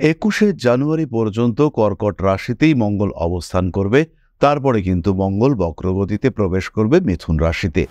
21শে জানুয়ারি পর্যন্ত কর্কট রাশিতেই মঙ্গল অবস্থান করবে। তারপরে কিন্তু মঙ্গল বক্রগতিতে প্রবেশ করবে মিথুন রাশিতে।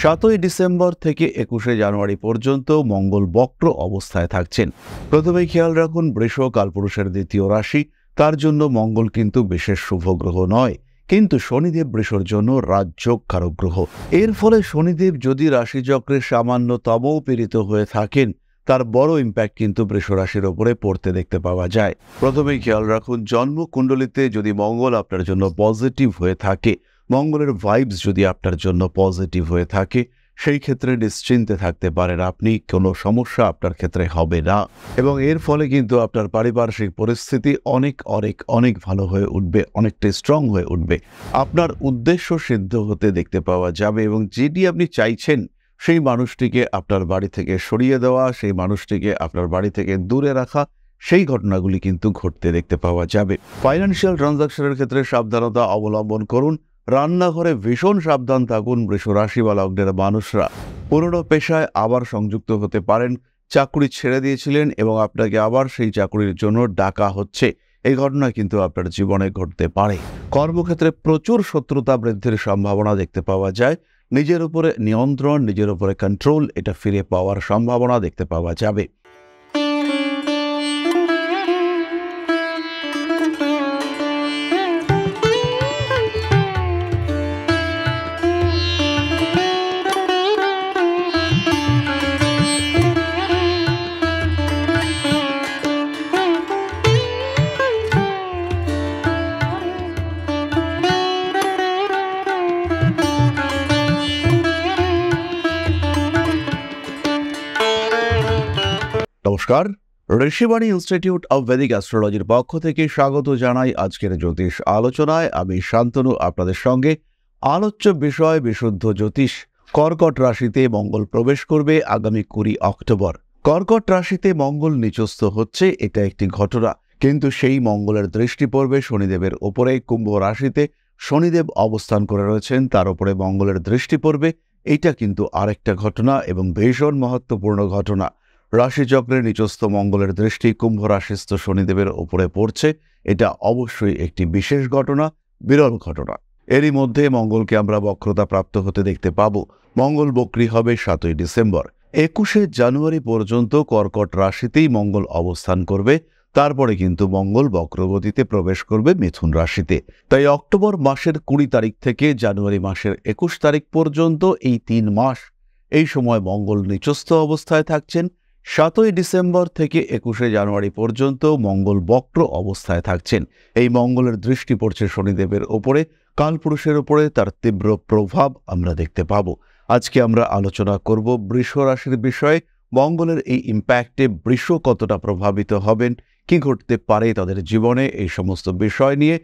7ই ডিসেম্বর থেকে 21শে জানুয়ারি পর্যন্ত মঙ্গল বক্র অবস্থায় থাকছেন। প্রথমেই খেয়াল রাখুন, বৃষ কালপুরুষের দ্বিতীয় রাশি, তার জন্য মঙ্গল কিন্তু বিশেষ শুভ গ্রহ নয়, কিন্তু শনিদেব বৃষর জন্য রাজযোগ কারক গ্রহ। এর ফলে শনিদেব যদি রাশিচক্রে সামান্যতমও পীড়িত হয়ে থাকেন, তার বড় ইম্প্যাক্ট কিন্তু বৃষ রাশির ওপরে পড়তে দেখতে পাওয়া যায়। প্রথমেই খেয়াল রাখুন, জন্মকুণ্ডলিতে যদি মঙ্গল আপনার জন্য পজিটিভ হয়ে থাকে, মঙ্গলের ভাইবস যদি আপনার জন্য পজিটিভ হয়ে থাকে, সেই ক্ষেত্রে নিশ্চিন্তে থাকতে পারেন আপনি, কোনো সমস্যা আপনার ক্ষেত্রে হবে না। এবং এর ফলে কিন্তু আপনার পারিপার্শ্বিক পরিস্থিতি অনেক অনেক অনেক ভালো হয়ে উঠবে, অনেকটা স্ট্রং হয়ে উঠবে। আপনার উদ্দেশ্য সিদ্ধ হতে দেখতে পাওয়া যাবে এবং যেটি আপনি চাইছেন সেই মানুষটিকে আপনার বাড়ি থেকে সরিয়ে দেওয়া, সেই মানুষটিকে আপনার বাড়ি থেকে দূরে রাখা, সেই ঘটনাগুলি কিন্তু ঘটতে দেখতে পাওয়া যাবে। ফাইন্যান্সিয়াল ট্রানজাকশনের ক্ষেত্রে সাবধানতা অবলম্বন করুন। রান্নাঘরে ভীষণ সাবধান থাকুন। বৃষ রাশি বা লগ্নের মানুষরা পুরনো পেশায় আবার সংযুক্ত হতে পারেন। চাকরি ছেড়ে দিয়েছিলেন এবং আপনাকে আবার সেই চাকরির জন্য ডাকা হচ্ছে, এই ঘটনা কিন্তু আপনার জীবনে ঘটতে পারে। কর্মক্ষেত্রে প্রচুর শত্রুতা বৃদ্ধির সম্ভাবনা দেখতে পাওয়া যায়। নিজের উপরে নিয়ন্ত্রণ, নিজের উপরে কন্ট্রোল, এটা ফিরে পাওয়ার সম্ভাবনা দেখতে পাওয়া যাবে। নমস্কার, ঋষিবাণী ইনস্টিটিউট অব ভেদিক অ্যাস্ট্রোলজির পক্ষ থেকে স্বাগত জানাই আজকের জ্যোতিষ আলোচনায়। আমি শান্তনু আপনাদের সঙ্গে। আলোচ্য বিষয় বিশুদ্ধ জ্যোতিষ। কর্কট রাশিতে মঙ্গল প্রবেশ করবে আগামী 20 অক্টোবর। কর্কট রাশিতে মঙ্গল নিচস্থ হচ্ছে, এটা একটি ঘটনা, কিন্তু সেই মঙ্গলের দৃষ্টি পড়বে শনিদেবের ওপরে। কুম্ভ রাশিতে শনিদেব অবস্থান করে রয়েছেন, তার উপরে মঙ্গলের দৃষ্টি পড়বে, এটা কিন্তু আরেকটা ঘটনা এবং ভীষণ মহত্বপূর্ণ ঘটনা। রাশিচক্রের নিচস্থ মঙ্গলের দৃষ্টি কুম্ভ রাশিস্থ শনিদেবের ওপরে পড়ছে, এটা অবশ্যই একটি বিশেষ ঘটনা, বিরল ঘটনা। এরই মধ্যে মঙ্গলকে আমরা বক্রতা প্রাপ্ত হতে দেখতে পাব। মঙ্গল বক্রী হবে 7ই ডিসেম্বর। 21শে জানুয়ারি পর্যন্ত কর্কট রাশিতেই মঙ্গল অবস্থান করবে। তারপরে কিন্তু মঙ্গল বক্রগতিতে প্রবেশ করবে মিথুন রাশিতে। তাই অক্টোবর মাসের 20 তারিখ থেকে জানুয়ারি মাসের 21 তারিখ পর্যন্ত এই 3 মাস, এই সময় মঙ্গল নিচস্থ অবস্থায় থাকছেন। 7ই ডিসেম্বর থেকে 21শে জানুয়ারি পর্যন্ত মঙ্গল বক্র অবস্থায় থাকছেন। এই মঙ্গলের দৃষ্টি পড়ছে শনিদেবের ওপরে, কালপুরুষের ওপরে তার তীব্র প্রভাব আমরা দেখতে পাব। আজকে আমরা আলোচনা করব বৃষ রাশির বিষয়ে। মঙ্গলের এই ইম্প্যাক্টে বৃষ কতটা প্রভাবিত হবেন, কি ঘটতে পারে তাদের জীবনে, এই সমস্ত বিষয় নিয়ে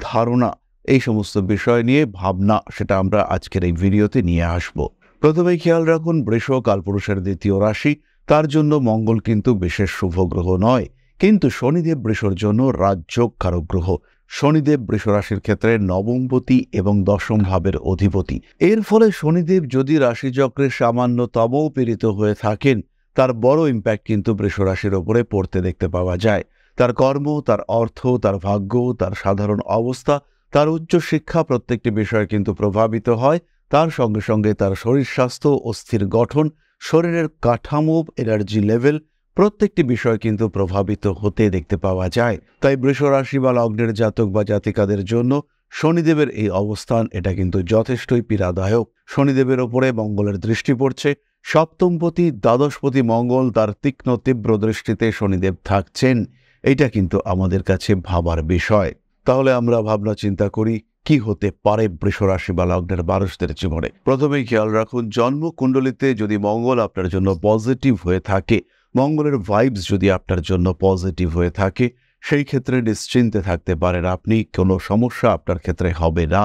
ধারণা, এই সমস্ত বিষয় নিয়ে ভাবনা, সেটা আমরা আজকের এই ভিডিওতে নিয়ে আসব। প্রথমেই খেয়াল রাখুন, বৃষ কালপুরুষের দ্বিতীয় রাশি, তার জন্য মঙ্গল কিন্তু বিশেষ শুভ গ্রহ নয়, কিন্তু শনিদেব বৃষর জন্য রাজযোগ কারক গ্রহ। শনিদেব বৃষ রাশির ক্ষেত্রে নবমপতি এবং 10ম ভাবের অধিপতি। এর ফলে শনিদেব যদি রাশিচক্রে সামান্যতমও পীড়িত হয়ে থাকেন, তার বড় ইম্প্যাক্ট কিন্তু বৃষ রাশির ওপরে পড়তে দেখতে পাওয়া যায়। তার কর্ম, তার অর্থ, তার ভাগ্য, তার সাধারণ অবস্থা, তার উচ্চ শিক্ষা, প্রত্যেকটি বিষয় কিন্তু প্রভাবিত হয়। তার সঙ্গে সঙ্গে তার শরীর স্বাস্থ্য, অস্থির গঠন, শরীরের কাঠামো, এনার্জি লেভেল, প্রত্যেকটি বিষয় কিন্তু প্রভাবিত হতে দেখতে পাওয়া যায়। তাই বৃষ রাশি বা লগ্নের জাতক বা জাতিকাদের জন্য শনিদেবের এই অবস্থান, এটা কিন্তু যথেষ্টই পীড়াদায়ক। শনিদেবের ওপরে মঙ্গলের দৃষ্টি পড়ছে। সপ্তমপতি, দ্বাদশপতি মঙ্গল, তার তীক্ষ্ণ তীব্র দৃষ্টিতে শনিদেব থাকছেন, এটা কিন্তু আমাদের কাছে ভাবার বিষয়। তাহলে আমরা ভাবনা চিন্তা করি কি হতে পারে বৃষ রাশি বা লগ্নের মানুষদের জীবনে। প্রথমেই খেয়াল রাখুন, জন্মকুণ্ডলিতে যদি মঙ্গল আপনার জন্য পজিটিভ হয়ে থাকে, মঙ্গলের ভাইবস যদি আপনার জন্য পজিটিভ হয়ে থাকে, সেই ক্ষেত্রে নিশ্চিন্তে থাকতে পারেন আপনি, কোনো সমস্যা আপনার ক্ষেত্রে হবে না।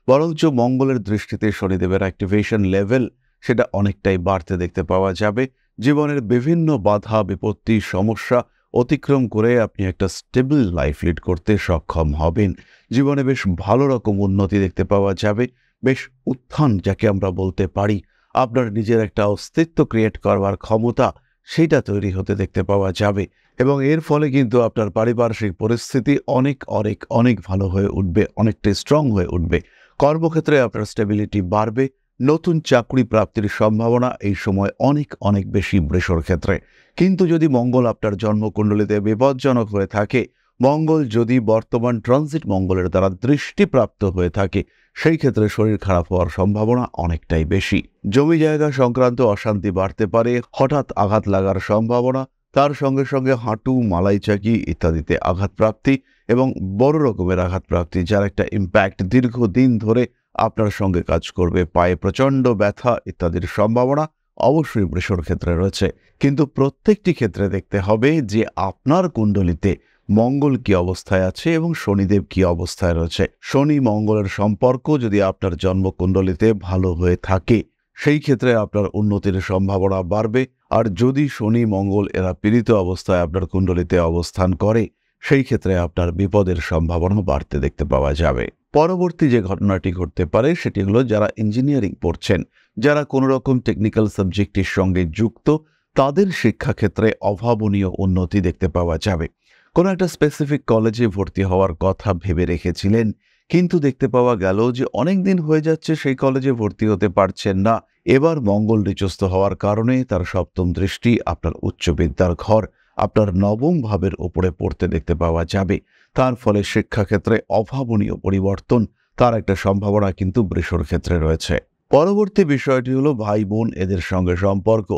বরঞ্চ মঙ্গলের দৃষ্টিতে শনিদেবের অ্যাক্টিভেশন লেভেল, সেটা অনেকটাই বাড়তে দেখতে পাওয়া যাবে। জীবনের বিভিন্ন বাধা বিপত্তি সমস্যা অতিক্রম করে আপনি একটা স্টেবল লাইফ লিড করতে সক্ষম হবেন। জীবনে বেশ ভালো রকম উন্নতি দেখতে পাওয়া যাবে, বেশ উত্থান যাকে আমরা বলতে পারি। আপনার নিজের একটা অস্তিত্ব ক্রিয়েট করবার ক্ষমতা, সেইটা তৈরি হতে দেখতে পাওয়া যাবে এবং এর ফলে কিন্তু আপনার পারিপার্শ্বিক পরিস্থিতি অনেক অনেক অনেক ভালো হয়ে উঠবে, অনেকটা স্ট্রং হয়ে উঠবে। কর্মক্ষেত্রে আপনার স্টেবিলিটি বাড়বে। নতুন চাকরি প্রাপ্তির সম্ভাবনা এই সময় অনেক অনেক বেশি বৃষর ক্ষেত্রে। কিন্তু যদি মঙ্গল আপনার জন্মকুণ্ডলিতে বিপজ্জনক হয়ে থাকে, মঙ্গল যদি বর্তমান ট্রানজিট মঙ্গলের দ্বারা দৃষ্টিপ্রাপ্ত হয়ে থাকে, সেই ক্ষেত্রে শরীর খারাপ হওয়ার সম্ভাবনা অনেকটাই বেশি। জমি জায়গা সংক্রান্ত অশান্তি বাড়তে পারে, হঠাৎ আঘাত লাগার সম্ভাবনা, তার সঙ্গে সঙ্গে হাঁটু, মালাইচাকি ইত্যাদিতে আঘাতপ্রাপ্তি এবং বড় রকমের আঘাতপ্রাপ্তি, যার একটা ইম্প্যাক্ট দীর্ঘদিন ধরে আপনার সঙ্গে কাজ করবে। পায়ে প্রচণ্ড ব্যথা ইত্যাদির সম্ভাবনা অবশ্যই বৃষর ক্ষেত্রে রয়েছে। কিন্তু প্রত্যেকটি ক্ষেত্রে দেখতে হবে যে আপনার কুণ্ডলিতে মঙ্গল কি অবস্থায় আছে এবং শনিদেব কি অবস্থায় রয়েছে। শনি মঙ্গলের সম্পর্ক যদি আপনার জন্মকুণ্ডলিতে ভালো হয়ে থাকে, সেই ক্ষেত্রে আপনার উন্নতির সম্ভাবনা বাড়বে। আর যদি শনি মঙ্গল এরা পীড়িত অবস্থায় আপনার কুণ্ডলিতে অবস্থান করে, সেই ক্ষেত্রে আপনার বিপদের সম্ভাবনা বাড়তে দেখতে পাওয়া যাবে। পরবর্তী যে ঘটনাটি ঘটতে পারে সেটি হলো, যারা ইঞ্জিনিয়ারিং পড়ছেন, যারা কোনো রকম টেকনিক্যাল সাবজেক্টের সঙ্গে যুক্ত, তাদের শিক্ষাক্ষেত্রে অভাবনীয় উন্নতি দেখতে পাওয়া যাবে। কোনো একটা স্পেসিফিক কলেজে ভর্তি হওয়ার কথা ভেবে রেখেছিলেন, কিন্তু দেখতে পাওয়া গেল যে অনেক দিন হয়ে যাচ্ছে সেই কলেজে ভর্তি হতে পারছেন না। এবার মঙ্গল নিচস্থ হওয়ার কারণে তার সপ্তম দৃষ্টি আপনার উচ্চ বিদ্যার ঘর, আপনার নবম ভাবের উপরে পড়তে দেখতে পাওয়া যাবে। তার ফলে শিক্ষাক্ষেত্রে অভাবনীয় পরিবর্তন, তার একটা সম্ভাবনা কিন্তু বৃষর ক্ষেত্রে রয়েছে। পরবর্তী বিষয়টি হলো ভাই বোন এদের সঙ্গে সম্পর্ক।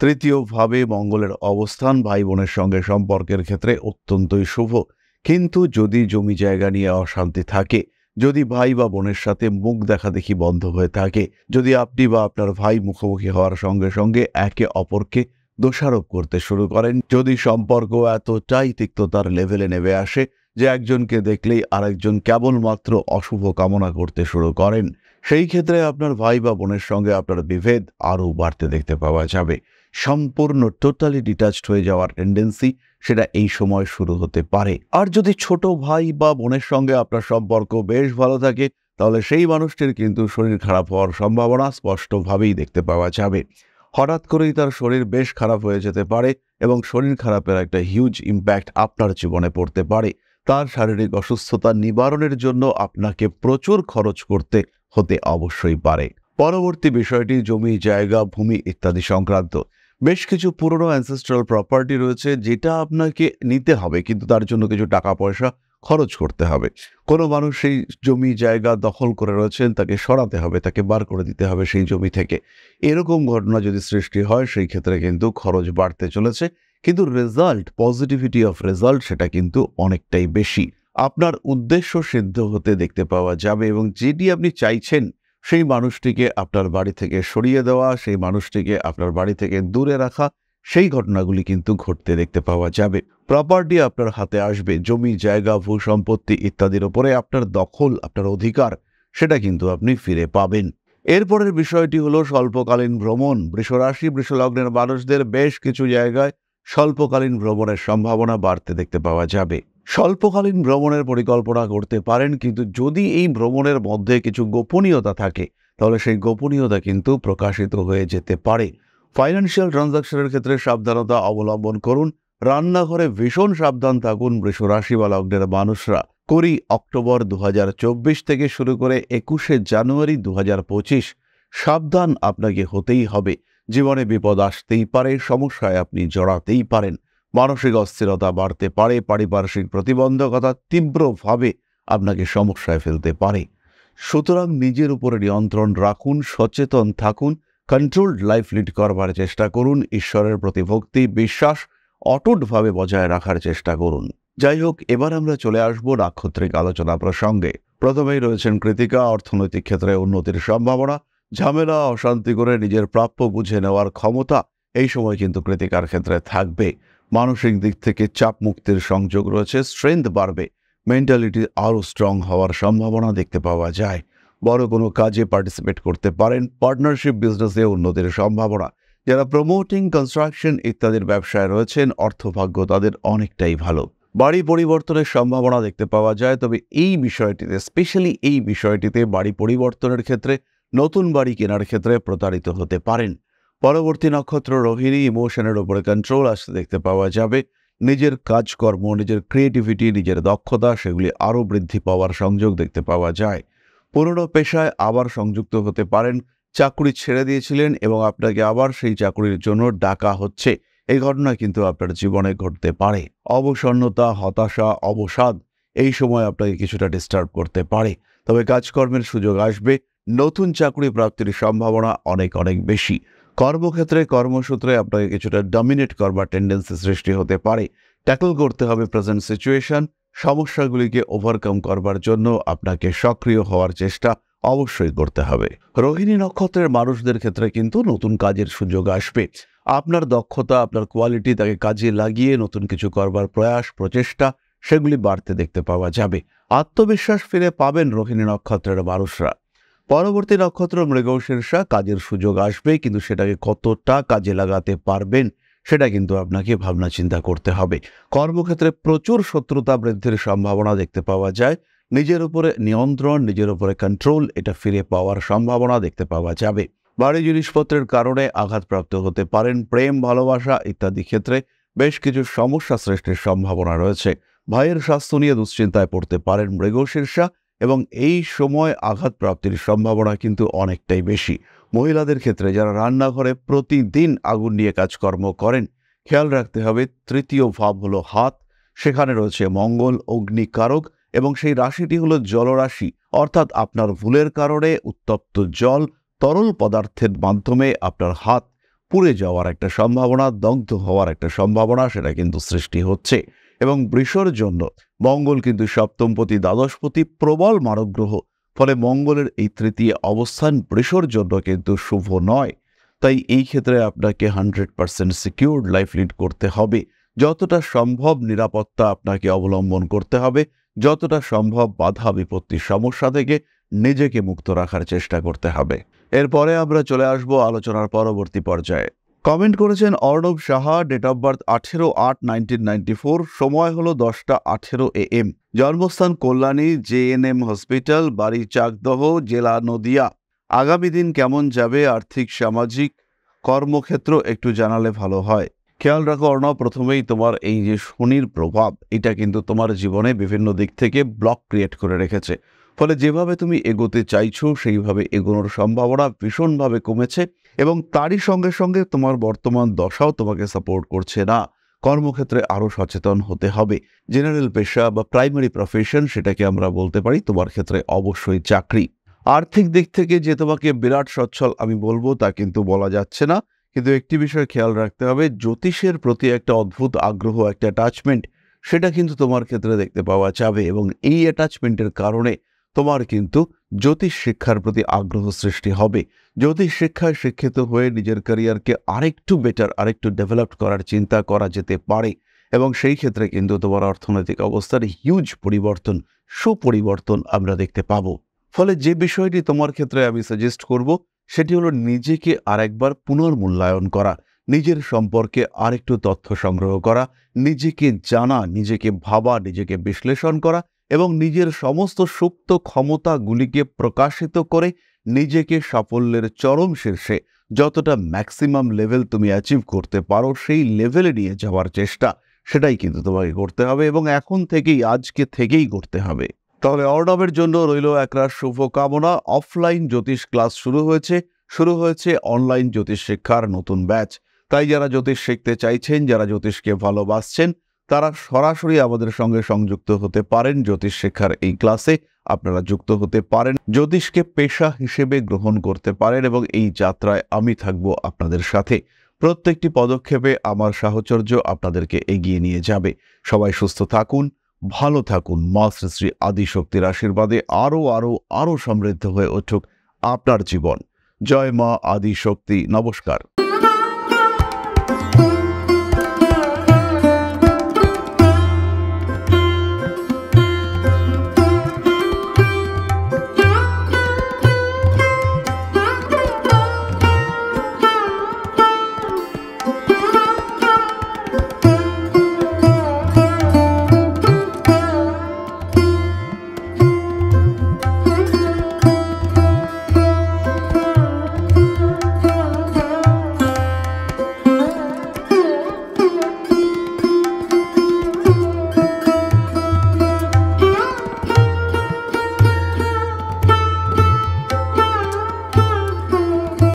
তৃতীয় ভাবে মঙ্গলের অবস্থান ভাই বোনের সঙ্গে সম্পর্কের ক্ষেত্রে অত্যন্তই শুভ। কিন্তু যদি জমি জায়গা নিয়ে অশান্তি থাকে, যদি ভাই বা বোনের সাথে মুখ দেখাদেখি বন্ধ হয়ে থাকে, যদি আপনি বা আপনার ভাই মুখোমুখি হওয়ার সঙ্গে সঙ্গে একে অপরকে দোষারোপ করতে শুরু করেন, যদি সম্পর্ক এতটাই তিক্ততার লেভেলে নেমে আসে যে একজনকে দেখলেই আরেকজন কেবলমাত্র অশুভ কামনা করতে শুরু করেন, সেই ক্ষেত্রে আপনার ভাই বা বোনের সঙ্গে আপনার বিভেদ আরও বাড়তে দেখতে পাওয়া যাবে। সম্পূর্ণ টোটালি ডিটাচড হয়ে যাওয়ার টেন্ডেন্সি, সেটা এই সময় শুরু হতে পারে। আর যদি ছোট ভাই বা বোনের সঙ্গে আপনার সম্পর্ক বেশ ভালো থাকে, তাহলে সেই মানুষটির কিন্তু শরীর খারাপ হওয়ার সম্ভাবনা স্পষ্টভাবেই দেখতে পাওয়া যাবে। হঠাৎ করেই তার শরীর বেশ খারাপ হয়ে যেতে পারে এবং শরীর খারাপের একটা হিউজ ইম্প্যাক্ট আপনার জীবনে পড়তে পারে। তার শারীরিক অসুস্থতা নিবারণের জন্য আপনাকে প্রচুর খরচ করতে হতে অবশ্যই পারে। পরবর্তী বিষয়টি জমি জায়গা ভূমি ইত্যাদি সংক্রান্ত। বেশ কিছু পুরনো অ্যানসেস্ট্রাল প্রপার্টি রয়েছে, যেটা আপনাকে নিতে হবে, কিন্তু তার জন্য কিছু টাকা পয়সা খরচ করতে হবে। কোনো মানুষ সেই জমি জায়গা দখল করে রয়েছেন, তাকে সরাতে হবে, তাকে বার করে দিতে হবে সেই জমি থেকে। এরকম ঘটনা যদি সৃষ্টি হয়, সেই ক্ষেত্রে কিন্তু খরচ বাড়তে চলেছে, কিন্তু রেজাল্ট, পজিটিভিটি অফ রেজাল্ট, সেটা কিন্তু অনেকটাই বেশি। আপনার উদ্দেশ্য সিদ্ধ হতে দেখতে পাওয়া যাবে এবং যেটি আপনি চাইছেন সেই মানুষটিকে আপনার বাড়ি থেকে সরিয়ে দেওয়া, সেই মানুষটিকে আপনার বাড়ি থেকে দূরে রাখা, সেই ঘটনাগুলি কিন্তু ঘটতে দেখতে পাওয়া যাবে। প্রপার্টি আপনার হাতে আসবে, জমি জায়গা ভূ সম্পত্তি ইত্যাদির ওপরে আপনার দখল, আপনার অধিকার, সেটা কিন্তু আপনি ফিরে পাবেন। এরপরের বিষয়টি হলো স্বল্পকালীন ভ্রমণ। বৃষরাশি বৃষলগ্নের মানুষদের বেশ কিছু জায়গায় স্বল্পকালীন ভ্রমণের সম্ভাবনা বাড়তে দেখতে পাওয়া যাবে। স্বল্পকালীন ভ্রমণের পরিকল্পনা করতে পারেন, কিন্তু যদি এই ভ্রমণের মধ্যে কিছু গোপনীয়তা থাকে, তাহলে সেই গোপনীয়তা কিন্তু প্রকাশিত হয়ে যেতে পারে। ফাইন্যান্সিয়াল ট্রানজাকশনের ক্ষেত্রে সাবধানতা অবলম্বন করুন। রান্নাঘরে ভীষণ সাবধান থাকুন বৃষরাশি বা লগ্নের মানুষরা। 20 অক্টোবর 2024 থেকে শুরু করে 21শে জানুয়ারি 2025 সাবধান আপনাকে হতেই হবে। জীবনে বিপদ আসতেই পারে, সমস্যায় আপনি জড়াতেই পারেন, মানসিক অস্থিরতা বাড়তে পারে, পারিপার্শ্বিক প্রতিবন্ধকতা তীব্রভাবে আপনাকে সমস্যায় ফেলতে পারে। সুতরাং নিজের উপরে নিয়ন্ত্রণ রাখুন, সচেতন থাকুন, কন্ট্রোলড লাইফ লিড করবার চেষ্টা করুন, ঈশ্বরের প্রতি ভক্তি বিশ্বাস অটুটভাবে বজায় রাখার চেষ্টা করুন। যাই হোক, এবার আমরা চলে আসব নাক্ষত্রিক আলোচনা প্রসঙ্গে। প্রথমেই রয়েছেন কৃতিকা। অর্থনৈতিক ক্ষেত্রে উন্নতির সম্ভাবনা, ঝামেলা অশান্তি করে নিজের প্রাপ্য বুঝে নেওয়ার ক্ষমতা এই সময় কিন্তু কৃতিকার ক্ষেত্রে থাকবে। মানসিক দিক থেকে চাপ মুক্তির সংযোগ রয়েছে, স্ট্রেংথ বাড়বে, মেন্টালিটি আরও স্ট্রং হওয়ার সম্ভাবনা দেখতে পাওয়া যায়। বড় কোনো কাজে পার্টিসিপেট করতে পারেন, পার্টনারশিপ বিজনেসে উন্নতির সম্ভাবনা। যারা প্রমোটিং, কনস্ট্রাকশন ইত্যাদির ব্যবসায় রয়েছেন, অর্থভাগ্য তাদের অনেকটাই ভালো। বাড়ি পরিবর্তনের সম্ভাবনা দেখতে পাওয়া যায়, তবে এই বিষয়টিতে, স্পেশালি এই বিষয়টিতে বাড়ি পরিবর্তনের ক্ষেত্রে, নতুন বাড়ি কেনার ক্ষেত্রে প্রতারিত হতে পারেন। পরবর্তী নক্ষত্র রোহিণী, ইমোশনের উপরে কন্ট্রোল আসতে দেখতে পাওয়া যাবে। নিজের কাজকর্ম, নিজের ক্রিয়েটিভিটি, নিজের দক্ষতা সেগুলি আরও বৃদ্ধি পাওয়ার সংযোগ দেখতে পাওয়া যায়। পুরনো পেশায় আবার সংযুক্ত হতে পারেন। চাকরি ছেড়ে দিয়েছিলেন এবং আপনাকে আবার সেই চাকরির জন্য ডাকা হচ্ছে, এই ঘটনা কিন্তু আপনার জীবনে ঘটতে পারে। অবসন্নতা, হতাশা, অবসাদ এই সময় আপনাকে কিছুটা ডিস্টার্ব করতে পারে। তবে কাজকর্মের সুযোগ আসবে। নতুন চাকরি প্রাপ্তির সম্ভাবনা অনেক অনেক বেশি। কর্মক্ষেত্রে, কর্মসূত্রে আপনাকে কিছুটা ডমিনেট করবার টেন্ডেন্সি সৃষ্টি হতে পারে। ট্যাকল করতে হবে প্রেজেন্ট সিচুয়েশন। সমস্যাগুলিকে ওভারকাম করবার জন্য আপনাকে সক্রিয় হওয়ার চেষ্টা অবশ্যই করতে হবে। রোহিণী নক্ষত্রের মানুষদের ক্ষেত্রে কিন্তু নতুন কাজের সুযোগ আসবে। আপনার দক্ষতা, আপনার কোয়ালিটি তাকে কাজে লাগিয়ে নতুন কিছু করবার প্রয়াস, প্রচেষ্টা সেগুলি বাড়তে দেখতে পাওয়া যাবে। আত্মবিশ্বাস ফিরে পাবেন রোহিণী নক্ষত্রের মানুষরা। পরবর্তী নক্ষত্র মৃগশীর্ষা, কাজের সুযোগ আসবে, কিন্তু সেটাকে কতটা কাজে লাগাতে পারবেন সেটা কিন্তু আপনাকে ভাবনা চিন্তা করতে হবে। কর্মক্ষেত্রে প্রচুর শত্রুতা বৃদ্ধির সম্ভাবনা দেখতে পাওয়া যায়। নিজের উপরে নিয়ন্ত্রণ, নিজের উপরে কন্ট্রোল এটা ফিরে পাওয়ার সম্ভাবনা দেখতে পাওয়া যাবে। ভারী জিনিসপত্রের কারণে আঘাতপ্রাপ্ত হতে পারেন। প্রেম, ভালোবাসা ইত্যাদি ক্ষেত্রে বেশ কিছু সমস্যা সৃষ্টির সম্ভাবনা রয়েছে। ভাইয়ের স্বাস্থ্য নিয়ে দুশ্চিন্তায় পড়তে পারেন মৃগশীর্ষা এবং এই সময় আঘাতপ্রাপ্তির সম্ভাবনা কিন্তু অনেকটাই বেশি। মহিলাদের ক্ষেত্রে যারা রান্নাঘরে প্রতিদিন আগুন নিয়ে কাজকর্ম করেন, খেয়াল রাখতে হবে তৃতীয় ভাব হলো হাত, সেখানে রয়েছে মঙ্গল, অগ্নিকারক, এবং সেই রাশিটি হলো জলরাশি। অর্থাৎ আপনার ভুলের কারণে উত্তপ্ত জল, তরল পদার্থের মাধ্যমে আপনার হাত পুড়ে যাওয়ার একটা সম্ভাবনা, দগ্ধ হওয়ার একটা সম্ভাবনা সেটা কিন্তু সৃষ্টি হচ্ছে। এবং বৃষর জন্য মঙ্গল কিন্তু সপ্তমপতি, দ্বাদশপতি, প্রবল মারক গ্রহ। ফলে মঙ্গলের এই তৃতীয় অবস্থান বৃষর জন্য কিন্তু শুভ নয়। তাই এই ক্ষেত্রে আপনাকে 100% সিকিউরড লাইফ লিড করতে হবে। যতটা সম্ভব নিরাপত্তা আপনাকে অবলম্বন করতে হবে। যতটা সম্ভব বাধা বিপত্তির সমস্যা থেকে নিজেকে মুক্ত রাখার চেষ্টা করতে হবে। এরপরে আমরা চলে আসব আলোচনার পরবর্তী পর্যায়ে। কমেন্ট করেছেন Arnab Saha, date of birth 18/8/1994, সময় হলো 10টা 18 AM, জন্মস্থান কল্যাণী, JNM হসপিটাল, বাড়ি চাকদহ, জেলা নদিয়া। আগামী দিন কেমন যাবে, আর্থিক, সামাজিক, কর্মক্ষেত্র একটু জানালে ভালো হয়। খেয়াল রাখো অর্ণব, প্রথমেই তোমার এই যে শনির প্রভাব এটা কিন্তু তোমার জীবনে বিভিন্ন দিক থেকে ব্লক ক্রিয়েট করে রেখেছে। ফলে যেভাবে তুমি এগোতে চাইছো সেইভাবে এগোনোর সম্ভাবনা ভীষণভাবে কমেছে এবং তারই সঙ্গে সঙ্গে তোমার বর্তমান দশাও তোমাকে সাপোর্ট করছে না। কর্মক্ষেত্রে আরও সচেতন হতে হবে। জেনারেল পেশা বা প্রাইমারি প্রফেশন সেটাকে আমরা বলতে পারি, তোমার ক্ষেত্রে অবশ্যই চাকরি। আর্থিক দিক থেকে যে তোমাকে বিরাট সচ্ছল আমি বলবো তা কিন্তু বলা যাচ্ছে না। কিন্তু একটি বিষয় খেয়াল রাখতে হবে, জ্যোতিষের প্রতি একটা অদ্ভুত আগ্রহ, একটা অ্যাটাচমেন্ট সেটা কিন্তু তোমার ক্ষেত্রে দেখতে পাওয়া যাবে এবং এই অ্যাটাচমেন্টের কারণে তোমার কিন্তু জ্যোতিষ শিক্ষার প্রতি আগ্রহ সৃষ্টি হবে। জ্যোতিষ শিক্ষায় শিক্ষিত হয়ে নিজের ক্যারিয়ারকে আরেকটু বেটার, আরেকটু ডেভেলপ করার চিন্তা করা যেতে পারে এবং সেই ক্ষেত্রে কিন্তু তোমার অর্থনৈতিক অবস্থার হিউজ পরিবর্তন, সুপরিবর্তন আমরা দেখতে পাবো। ফলে যে বিষয়টি তোমার ক্ষেত্রে আমি সাজেস্ট করব সেটি হলো নিজেকে আরেকবার পুনর্মূল্যায়ন করা, নিজের সম্পর্কে আরেকটু তথ্য সংগ্রহ করা, নিজেকে জানা, নিজেকে ভাবা, নিজেকে বিশ্লেষণ করা এবং নিজের সমস্ত সুপ্ত ক্ষমতাগুলিকে প্রকাশিত করে নিজেকে সাফল্যের চরম শীর্ষে যতটা ম্যাক্সিমাম লেভেল তুমি অ্যাচিভ করতে পারো সেই লেভেলে নিয়ে যাওয়ার চেষ্টা সেটাই কিন্তু তোমাকে করতে হবে এবং এখন থেকেই, আজকে থেকেই করতে হবে। তাহলে অর্ণবের জন্য রইল একরাশ শুভকামনা। অফলাইন জ্যোতিষ ক্লাস শুরু হয়েছে অনলাইন জ্যোতিষ শিক্ষার নতুন ব্যাচ। তাই যারা জ্যোতিষ শিখতে চাইছেন, যারা জ্যোতিষকে ভালোবাসছেন, তারা সরাসরি আমাদের সঙ্গে সংযুক্ত হতে পারেন। জ্যোতিষ শিক্ষার এই ক্লাসে আপনারা যুক্ত হতে পারেন, জ্যোতিষকে পেশা হিসেবে গ্রহণ করতে পারেন এবং এই যাত্রায় আমি থাকব আপনাদের সাথে। প্রত্যেকটি পদক্ষেপে আমার সাহচর্য আপনাদেরকে এগিয়ে নিয়ে যাবে। সবাই সুস্থ থাকুন, ভালো থাকুন। মা শ্রী শ্রী আদিশক্তির আশীর্বাদে আরো সমৃদ্ধ হয়ে উঠুক আপনার জীবন। জয় মা আদিশক্তি। নমস্কার।